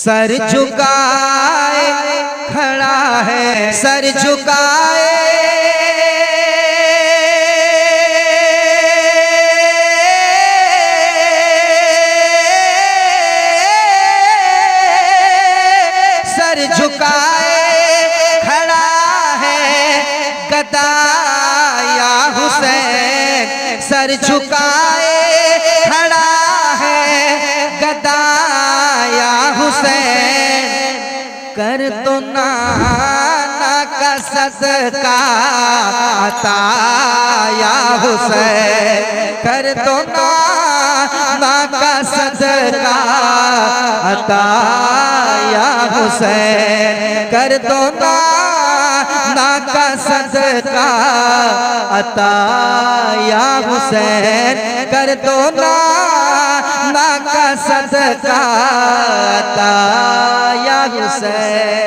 Sir झुकाए खड़ा है, सर झुकाए सर झुकाए खड़ा है गदा या हुसैन, सर झुकाए खड़ा है गदा या हुसैन। कर दो नाना का सदका अता या हुसैन, कर दो नाना का सदका अता या हुसैन, कर दो नाना का सदका अता या हुसैन, कर दो नाना का सदका अता या हुसैन।